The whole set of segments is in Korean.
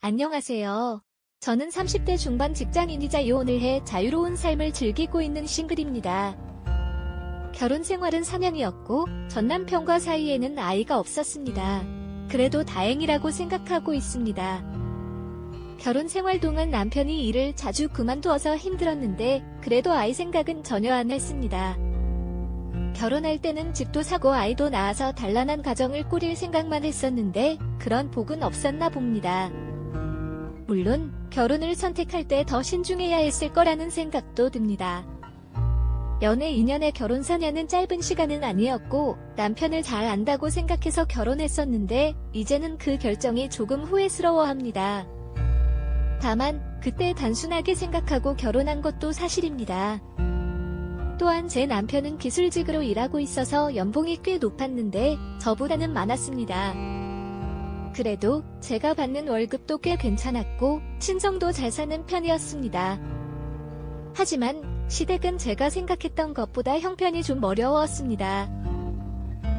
안녕하세요. 저는 30대 중반 직장인이자 이혼을 해 자유로운 삶을 즐기고 있는 싱글입니다. 결혼 생활은 4년이었고 전 남편과 사이에는 아이가 없었습니다. 그래도 다행이라고 생각하고 있습니다. 결혼 생활 동안 남편이 일을 자주 그만두어서 힘들었는데 그래도 아이 생각은 전혀 안 했습니다. 결혼할 때는 집도 사고 아이도 낳아서 단란한 가정을 꾸릴 생각만 했었는데 그런 복은 없었나 봅니다. 물론 결혼을 선택할 때 더 신중해야 했을 거라는 생각도 듭니다. 연애 2년에 결혼 4년은 짧은 시간은 아니었고 남편을 잘 안다고 생각해서 결혼했었는데 이제는 그 결정이 조금 후회스러워합니다. 다만 그때 단순하게 생각하고 결혼한 것도 사실입니다. 또한 제 남편은 기술직으로 일하고 있어서 연봉이 꽤 높았는데 저보다는 많았습니다. 그래도 제가 받는 월급도 꽤 괜찮았고 친정도 잘 사는 편이었습니다. 하지만 시댁은 제가 생각했던 것보다 형편이 좀 어려웠습니다.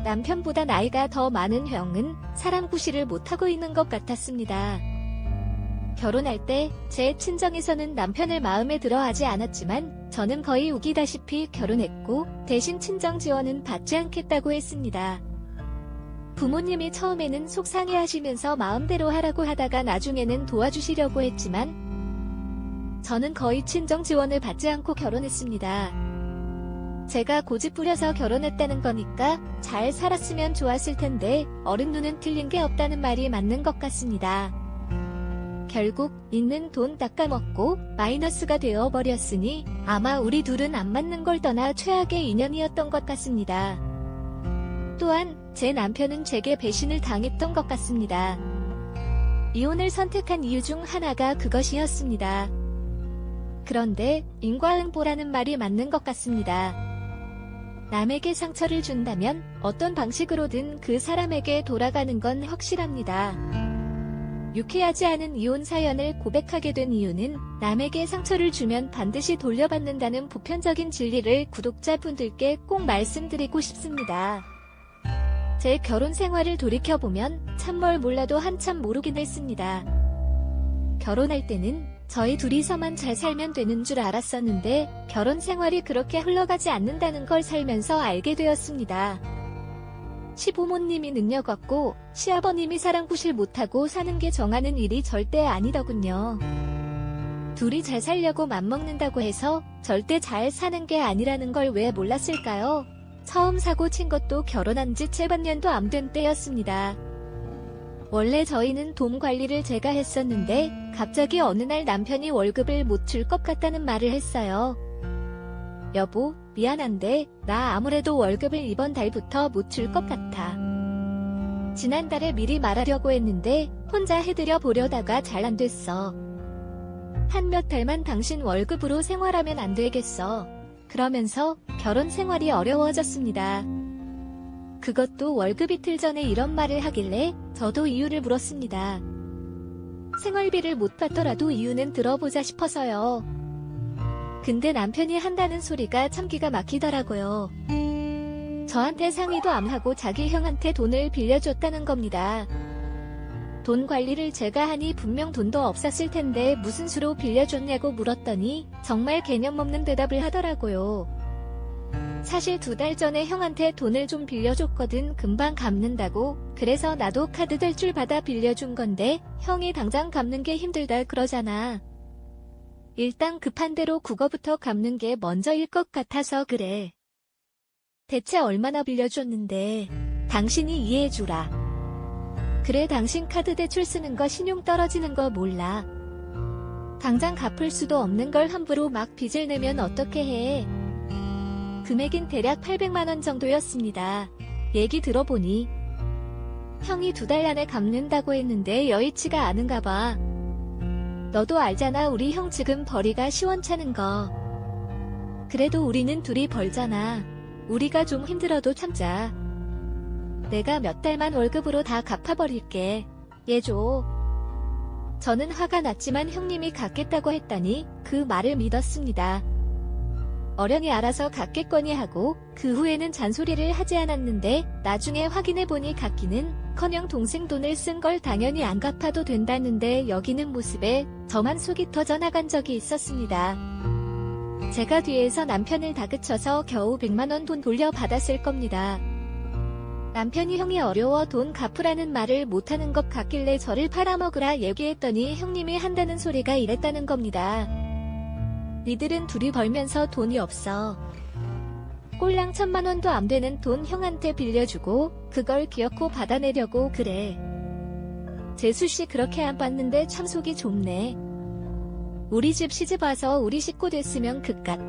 남편보다 나이가 더 많은 형은 사람 구실을 못하고 있는 것 같았습니다. 결혼할 때 제 친정에서는 남편을 마음에 들어 하지 않았지만 저는 거의 우기다시피 결혼했고 대신 친정 지원은 받지 않겠다고 했습니다. 부모님이 처음에는 속상해하시면서 마음대로 하라고 하다가 나중에는 도와주시려고 했지만 저는 거의 친정 지원을 받지 않고 결혼했습니다. 제가 고집 부려서 결혼했다는 거니까 잘 살았으면 좋았을 텐데 어른 눈은 틀린 게 없다는 말이 맞는 것 같습니다. 결국 있는 돈 닦아먹고 마이너스가 되어버렸으니 아마 우리 둘은 안 맞는 걸 떠나 최악의 인연이었던 것 같습니다. 또한 제 남편은 제게 배신을 당했던 것 같습니다. 이혼을 선택한 이유 중 하나가 그것이었습니다. 그런데 인과응보라는 말이 맞는 것 같습니다. 남에게 상처를 준다면 어떤 방식으로든 그 사람에게 돌아가는 건 확실합니다. 유쾌하지 않은 이혼 사연을 고백하게 된 이유는 남에게 상처를 주면 반드시 돌려받는다는 보편적인 진리를 구독자분들께 꼭 말씀드리고 싶습니다. 제 결혼 생활을 돌이켜보면 참뭘 몰라도 한참 모르긴 했습니다. 결혼할 때는 저희 둘이서만 잘 살면 되는 줄 알았었는데 결혼 생활이 그렇게 흘러가지 않는다는 걸 살면서 알게 되었습니다. 시부모님이 능력 없고 시아버님이 사랑구실 못하고 사는 게 정하는 일이 절대 아니더군요. 둘이 잘 살려고 맘먹는다고 해서 절대 잘 사는 게 아니라는 걸 왜 몰랐을까요? 처음 사고 친 것도 결혼한 지 채 반년도 안 된 때였습니다. 원래 저희는 돈 관리를 제가 했었는데 갑자기 어느 날 남편이 월급을 못 줄 것 같다는 말을 했어요. 여보, 미안한데 나 아무래도 월급을 이번 달부터 못 줄 것 같아. 지난달에 미리 말하려고 했는데 혼자 해드려 보려다가 잘 안 됐어. 한 몇 달만 당신 월급으로 생활하면 안 되겠어. 그러면서 결혼 생활이 어려워졌습니다. 그것도 월급 이틀 전에 이런 말을 하길래 저도 이유를 물었습니다. 생활비를 못 받더라도 이유는 들어보자 싶어서요. 근데 남편이 한다는 소리가 참 기가 막히더라고요. 저한테 상의도 안 하고 자기 형한테 돈을 빌려줬다는 겁니다. 돈 관리를 제가 하니 분명 돈도 없었을 텐데 무슨 수로 빌려줬냐고 물었더니 정말 개념 없는 대답을 하더라고요. 사실 2달 전에 형한테 돈을 좀 빌려줬거든. 금방 갚는다고. 그래서 나도 카드 대출 받아 빌려준 건데 형이 당장 갚는 게 힘들다 그러잖아. 일단 급한 대로 그거부터 갚는 게 먼저일 것 같아서 그래. 대체 얼마나 빌려줬는데 당신이 이해해주라. 그래, 당신 카드 대출 쓰는 거 신용 떨어지는 거 몰라. 당장 갚을 수도 없는 걸 함부로 막 빚을 내면 어떻게 해. 금액인 대략 800만 원 정도였습니다. 얘기 들어보니 형이 2달 안에 갚는다고 했는데 여의치가 않은가 봐. 너도 알잖아, 우리 형 지금 벌이가 시원찮은 거. 그래도 우리는 둘이 벌잖아. 우리가 좀 힘들어도 참자. 내가 몇 달만 월급으로 다 갚아버릴게. 얘 줘. 저는 화가 났지만 형님이 갚겠다고 했더니 그 말을 믿었습니다. 어련히 알아서 갚겠거니 하고 그 후에는 잔소리를 하지 않았는데 나중에 확인해보니 갚기는 커녕 동생 돈을 쓴 걸 당연히 안 갚아도 된다는데 여기는 모습에 저만 속이 터져 나간 적이 있었습니다. 제가 뒤에서 남편을 다그쳐서 겨우 100만원 돈 돌려받았을 겁니다. 남편이 형이 어려워 돈 갚으라는 말을 못하는 것 같길래 저를 팔아먹으라 얘기했더니 형님이 한다는 소리가 이랬다는 겁니다. 니들은 둘이 벌면서 돈이 없어. 꼴랑 1000만원도 안 되는 돈 형한테 빌려주고 그걸 기어코 받아내려고 그래. 재수씨 그렇게 안 받는데 참 속이 좁네. 우리 집 시집와서 우리 식구 됐으면 그깟